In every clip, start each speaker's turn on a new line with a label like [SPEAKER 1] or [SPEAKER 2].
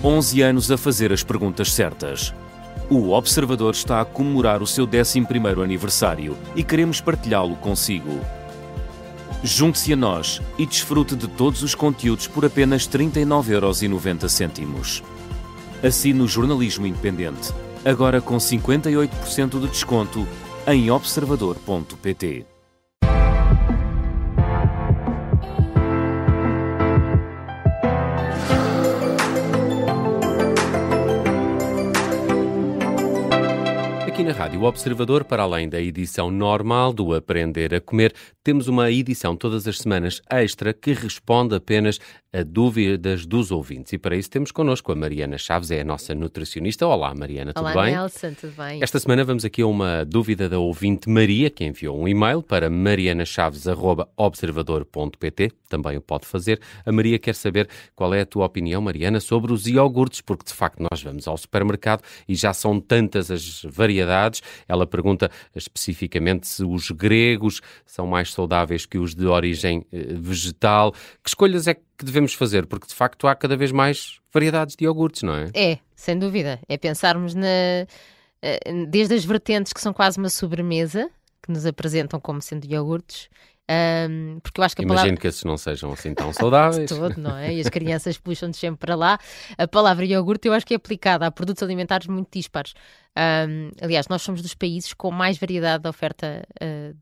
[SPEAKER 1] 11 anos a fazer as perguntas certas. O Observador está a comemorar o seu 11º aniversário e queremos partilhá-lo consigo. Junte-se a nós e desfrute de todos os conteúdos por apenas 39,90€. Assine o Jornalismo Independente, agora com 58% de desconto em observador.pt.
[SPEAKER 2] Aqui na Rádio Observador, para além da edição normal do Aprender a Comer, temos uma edição todas as semanas extra que responde apenas a dúvidas dos ouvintes. E para isso temos connosco a Mariana Chaves, é a nossa nutricionista. Olá, Mariana, tudo bem?
[SPEAKER 3] Olá, Nelson, tudo bem?
[SPEAKER 2] Esta semana vamos aqui a uma dúvida da ouvinte Maria, que enviou um e-mail para marianachaves@observador.pt. Também o pode fazer. A Maria quer saber qual é a tua opinião, Mariana, sobre os iogurtes, porque de facto nós vamos ao supermercado e já são tantas as variedades. Ela pergunta especificamente se os gregos são mais saudáveis que os de origem vegetal. Que escolhas é que devemos fazer? Porque de facto há cada vez mais variedades de iogurtes, não é?
[SPEAKER 3] É, sem dúvida. É pensarmos desde as vertentes que são quase uma sobremesa, que nos apresentam como sendo iogurtes, porque eu acho que
[SPEAKER 2] Imagino que esses não sejam assim tão saudáveis.
[SPEAKER 3] De todo, não é? E as crianças puxam-nos sempre para lá. A palavra iogurte eu acho que é aplicada a produtos alimentares muito dispares. Aliás, nós somos dos países com mais variedade de oferta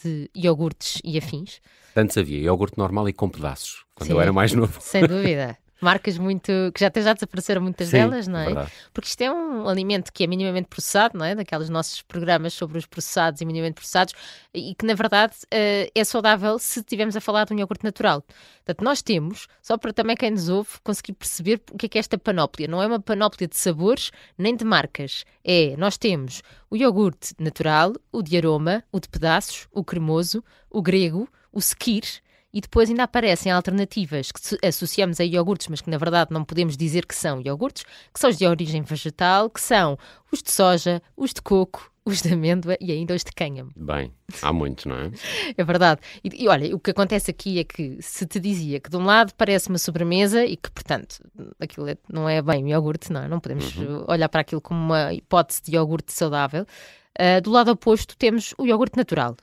[SPEAKER 3] de iogurtes e afins.
[SPEAKER 2] Antes havia iogurte normal e com pedaços, quando
[SPEAKER 3] Sim,
[SPEAKER 2] eu era mais novo.
[SPEAKER 3] Sem dúvida. Marcas muito, que já desapareceram muitas delas, não é?
[SPEAKER 2] Verdade.
[SPEAKER 3] Porque isto é um alimento que é minimamente processado, não é? Daqueles nossos programas sobre os processados e minimamente processados, e que na verdade é saudável se estivermos a falar de um iogurte natural. Portanto, nós temos, só para também quem nos ouve conseguir perceber o que é esta panóplia. Não é uma panóplia de sabores nem de marcas. Nós temos o iogurte natural, o de aroma, o de pedaços, o cremoso, o grego, o skyr. E depois ainda aparecem alternativas que associamos a iogurtes, mas que na verdade não podemos dizer que são iogurtes, que são os de origem vegetal, que são os de soja, os de coco, os de amêndoa e ainda os de cânhamo.
[SPEAKER 2] Bem, há muitos, não é?
[SPEAKER 3] É verdade. E olha, o que acontece aqui é que se te dizia que de um lado parece uma sobremesa e que, portanto, aquilo não é bem um iogurte, não é? Não podemos olhar para aquilo como uma hipótese de iogurte saudável. Do lado oposto temos o iogurte natural.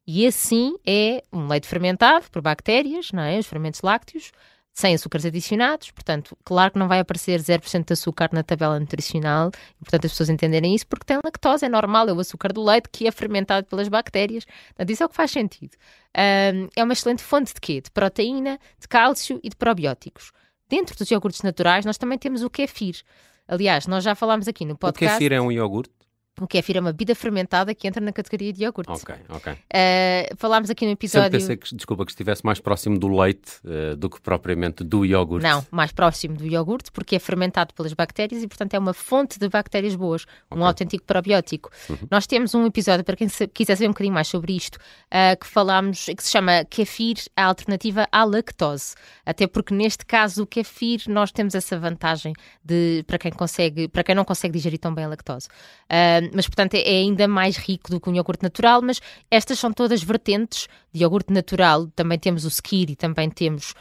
[SPEAKER 3] E esse sim é um leite fermentado por bactérias, não é? Os fermentos lácteos, sem açúcares adicionados, portanto, claro que não vai aparecer 0% de açúcar na tabela nutricional, e, portanto as pessoas entenderem isso porque tem lactose, é normal, é o açúcar do leite que é fermentado pelas bactérias, portanto isso é o que faz sentido. É uma excelente fonte de quê? De proteína, de cálcio e de probióticos. Dentro dos iogurtes naturais nós também temos o kefir. Aliás, nós já falámos aqui no podcast...
[SPEAKER 2] O kefir é um iogurte?
[SPEAKER 3] O kefir é uma bebida fermentada que entra na categoria de iogurte.
[SPEAKER 2] Ok.
[SPEAKER 3] Falámos aqui no episódio...
[SPEAKER 2] Sempre pensei que estivesse mais próximo do leite do que propriamente do iogurte.
[SPEAKER 3] Não, mais próximo do iogurte, porque é fermentado pelas bactérias e, portanto, é uma fonte de bactérias boas, um autêntico probiótico. Nós temos um episódio, para quem quiser saber um bocadinho mais sobre isto, que se chama Kefir, a alternativa à lactose. Até porque, neste caso, o kefir, nós temos essa vantagem para quem não consegue digerir tão bem a lactose. Mas, portanto, é ainda mais rico do que um iogurte natural, mas estas são todas vertentes de iogurte natural. Também temos o skyr e também temos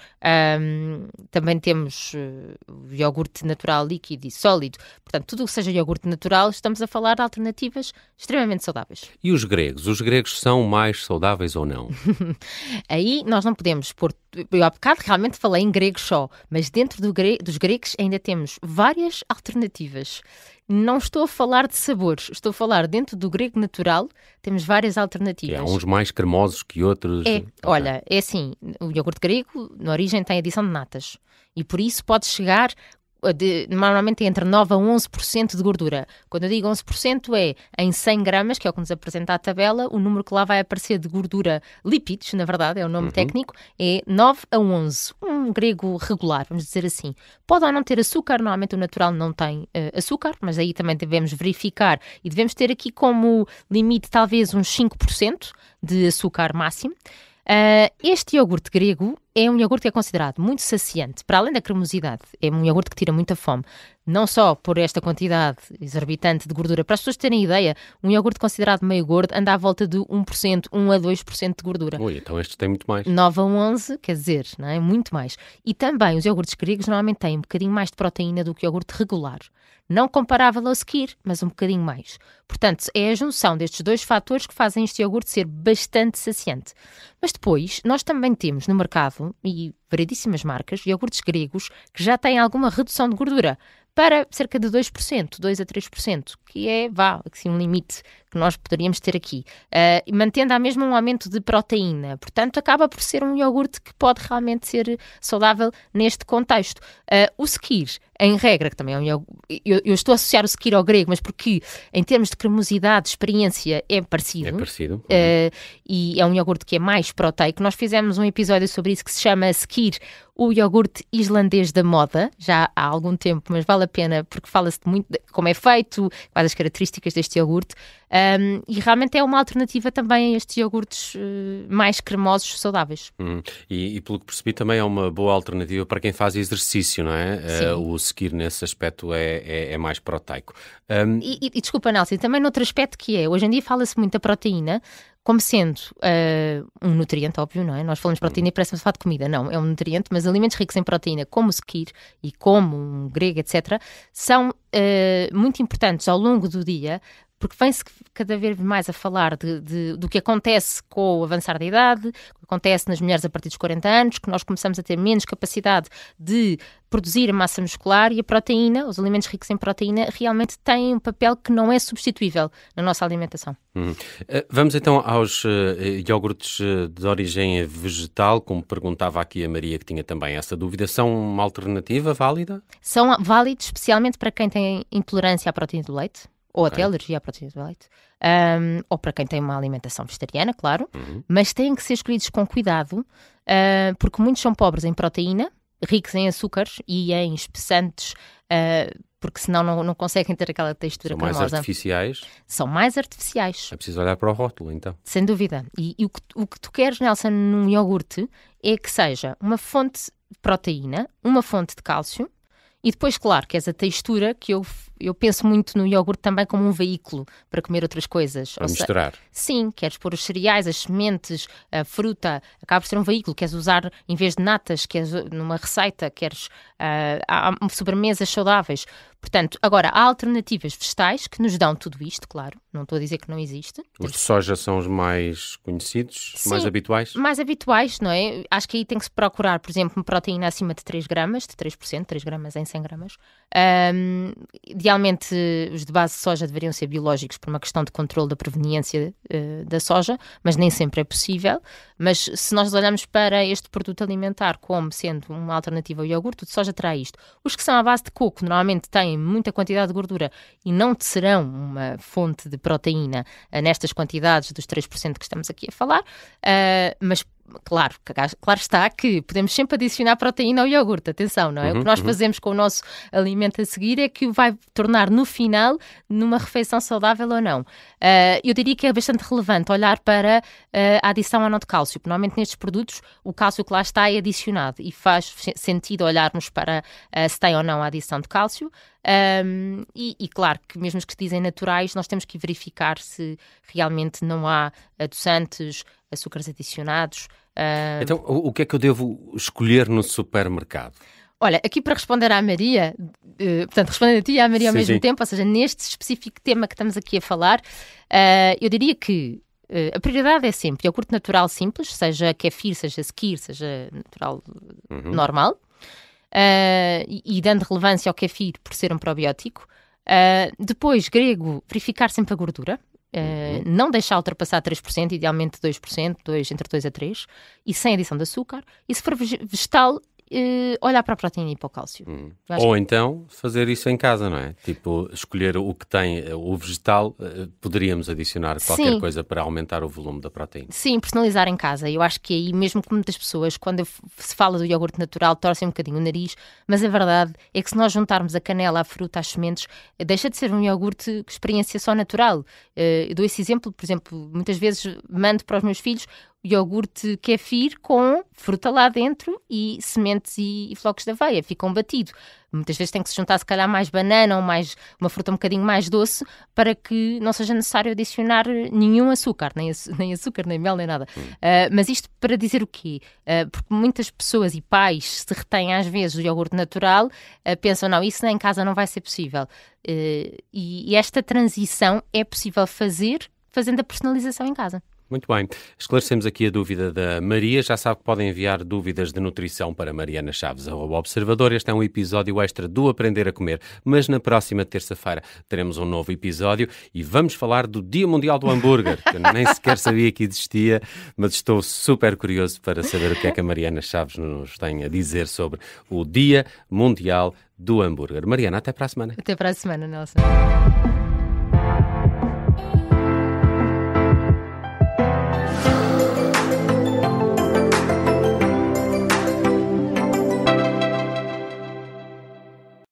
[SPEAKER 3] o iogurte natural líquido e sólido. Portanto, tudo o que seja iogurte natural, estamos a falar de alternativas extremamente saudáveis.
[SPEAKER 2] E os gregos? Os gregos são mais saudáveis ou não?
[SPEAKER 3] Aí nós não podemos pôr... Eu há bocado realmente falei em grego só, mas dentro dos gregos ainda temos várias alternativas. Não estou a falar de sabores, estou a falar dentro do grego natural, temos várias alternativas.
[SPEAKER 2] Há uns mais cremosos que outros.
[SPEAKER 3] Olha, é assim, o iogurte grego, na origem, tem adição de natas. E por isso pode chegar... normalmente entre 9% a 11% de gordura. Quando eu digo 11% é em 100 gramas, que é o que nos apresenta a tabela, o número que lá vai aparecer de gordura, lípidos, na verdade, é o nome técnico, é 9 a 11. Um grego regular, vamos dizer assim. Pode ou não ter açúcar, normalmente o natural não tem açúcar, mas aí também devemos verificar e devemos ter aqui como limite talvez uns 5% de açúcar máximo. Este iogurte grego é um iogurte que é considerado muito saciante, para além da cremosidade, é um iogurte que tira muita fome. não só por esta quantidade exorbitante de gordura. Para as pessoas terem ideia, um iogurte considerado meio gordo anda à volta de 1%, 1 a 2% de gordura.
[SPEAKER 2] Ui, então este tem muito mais.
[SPEAKER 3] 9 a 11, quer dizer, não é? Muito mais. E também os iogurtes gregos normalmente têm um bocadinho mais de proteína do que o iogurte regular. Não comparável ao Skyr, mas um bocadinho mais. Portanto, é a junção destes dois fatores que fazem este iogurte ser bastante saciante. Mas depois, nós também temos no mercado, e variedíssimas marcas, iogurtes gregos que já têm alguma redução de gordura, para cerca de 2%, 2 a 3%, que é, assim, um limite que nós poderíamos ter aqui, mantendo a mesma um aumento de proteína. Portanto, acaba por ser um iogurte que pode realmente ser saudável neste contexto. O Skyr, em regra, que também é um iogurte, eu estou a associar o Skyr ao grego, mas porque em termos de cremosidade, parecido. É parecido.
[SPEAKER 2] É parecido.
[SPEAKER 3] E é um iogurte que é mais proteico. Nós fizemos um episódio sobre isso que se chama Skyr, o iogurte islandês da moda, já há algum tempo, mas vale a pena porque fala-se muito de como é feito, quais as características deste iogurte, e realmente é uma alternativa também a estes iogurtes mais cremosos, saudáveis.
[SPEAKER 2] E pelo que percebi também é uma boa alternativa para quem faz exercício, não é? O Skyr nesse aspecto é mais proteico.
[SPEAKER 3] E desculpa, Nelson, também noutro aspecto que é, hoje em dia fala-se muito da proteína, como sendo um nutriente, óbvio, não é? Nós falamos de proteína e parece-me falar de comida. Não, é um nutriente, mas alimentos ricos em proteína, como o Skyr e como um grego, etc., são muito importantes ao longo do dia, porque vem-se cada vez mais a falar do que acontece com o avançar da idade, o que acontece nas mulheres a partir dos 40 anos, que nós começamos a ter menos capacidade de produzir a massa muscular, e a proteína, os alimentos ricos em proteína, realmente têm um papel que não é substituível na nossa alimentação.
[SPEAKER 2] Vamos então aos iogurtes de origem vegetal, como perguntava aqui a Maria, que tinha também essa dúvida. São uma alternativa válida?
[SPEAKER 3] São válidos, especialmente para quem tem intolerância à proteína do leite, ou até alergia à proteína do leite, ou para quem tem uma alimentação vegetariana, claro, mas têm que ser escolhidos com cuidado, porque muitos são pobres em proteína, ricos em açúcares e em espessantes, porque senão não conseguem ter aquela textura cremosa.
[SPEAKER 2] São mais artificiais?
[SPEAKER 3] São mais artificiais.
[SPEAKER 2] É preciso olhar para o rótulo, então.
[SPEAKER 3] Sem dúvida. E o que tu queres, Nelson, num iogurte é que seja uma fonte de proteína, uma fonte de cálcio, e depois, claro, que és a textura, que eu penso muito no iogurte também como um veículo para comer outras coisas.
[SPEAKER 2] Para misturar.
[SPEAKER 3] Sim, queres pôr os cereais, as sementes, a fruta, acaba por ser um veículo. Queres usar, em vez de natas, queres numa receita, queres há sobremesas saudáveis. Portanto, agora, há alternativas vegetais que nos dão tudo isto, claro. Não estou a dizer que não existe.
[SPEAKER 2] Os de soja são os mais conhecidos,
[SPEAKER 3] sim,
[SPEAKER 2] mais habituais?
[SPEAKER 3] Mais habituais, não é? Acho que aí tem que se procurar, por exemplo, uma proteína acima de 3 gramas, de 3%, 3 gramas em 100 gramas. Idealmente, os de base de soja deveriam ser biológicos por uma questão de controle da proveniência da soja, mas nem sempre é possível. Mas se nós olhamos para este produto alimentar como sendo uma alternativa ao iogurte, o de soja terá isto. Os que são à base de coco normalmente têm muita quantidade de gordura e não te serão uma fonte de proteína nestas quantidades dos 3% que estamos aqui a falar, mas claro está que podemos sempre adicionar proteína ao iogurte, atenção, não é? O que nós fazemos com o nosso alimento a seguir é que o vai tornar no final numa refeição saudável ou não. Eu diria que é bastante relevante olhar para a adição ou não de cálcio, porque normalmente nestes produtos o cálcio que lá está é adicionado e faz sentido olharmos para se tem ou não a adição de cálcio. E claro que mesmo os que dizem naturais, nós temos que verificar se realmente não há adoçantes, açúcares adicionados.
[SPEAKER 2] Então, o que é que eu devo escolher no supermercado?
[SPEAKER 3] Olha, aqui para responder à Maria, portanto, respondendo a ti e à Maria ao mesmo tempo, ou seja, neste específico tema que estamos aqui a falar, eu diria que a prioridade é sempre iogurte natural simples, seja kefir, seja Skyr, seja natural normal, e dando relevância ao kefir por ser um probiótico. Depois, grego, verificar sempre a gordura. Não deixar ultrapassar 3%, idealmente 2%, entre 2 a 3%, e sem adição de açúcar. E se for vegetal, olhar para a proteína e para o cálcio.
[SPEAKER 2] Ou então fazer isso em casa, não é? Tipo, escolher o que tem o vegetal, poderíamos adicionar qualquer coisa para aumentar o volume da proteína.
[SPEAKER 3] Sim, personalizar em casa. Eu acho que aí, mesmo que muitas pessoas, quando se fala do iogurte natural, torcem um bocadinho o nariz, mas a verdade é que se nós juntarmos a canela, a fruta, as sementes, deixa de ser um iogurte de experiência só natural. Eu dou esse exemplo, por exemplo, muitas vezes mando para os meus filhos iogurte kefir com fruta lá dentro e sementes e flocos de aveia, fica um batido. Muitas vezes tem que se juntar se calhar mais banana ou mais uma fruta um bocadinho mais doce para que não seja necessário adicionar nenhum açúcar, nem açúcar, nem mel, nem nada. Mas isto para dizer o quê? Porque muitas pessoas e pais se retêm às vezes do iogurte natural, pensam, não, isso em casa não vai ser possível. E esta transição é possível fazer fazendo a personalização em casa.
[SPEAKER 2] Muito bem. Esclarecemos aqui a dúvida da Maria. Já sabe que podem enviar dúvidas de nutrição para Mariana Chaves, @Observador. Este é um episódio extra do Aprender a Comer, mas na próxima terça-feira teremos um novo episódio e vamos falar do Dia Mundial do Hambúrguer, que eu nem sequer sabia que existia, mas estou super curioso para saber o que é que a Mariana Chaves nos tem a dizer sobre o Dia Mundial do Hambúrguer. Mariana, até para a semana.
[SPEAKER 3] Até para a semana, Nelson.